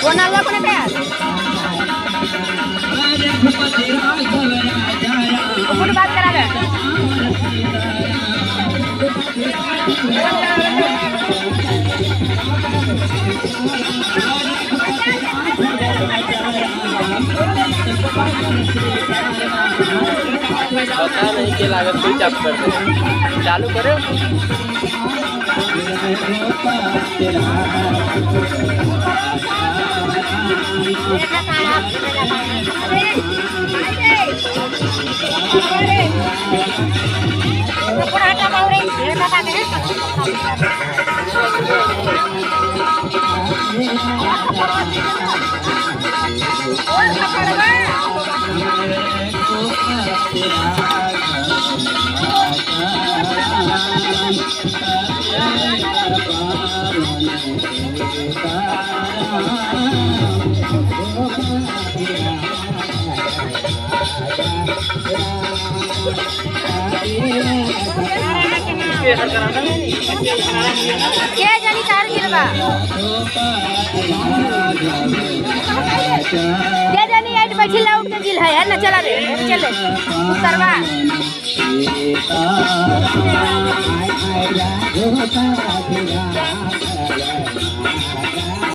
कोणा आला कोणा काय कुठे बात करायला पता नहीं के लागत स्विच ऑफ कर दे चालू करे क्या जानी तार गिरवा क्या जानी ऐड बैठी लाउड के गिल है ना चला रे चले उतरवा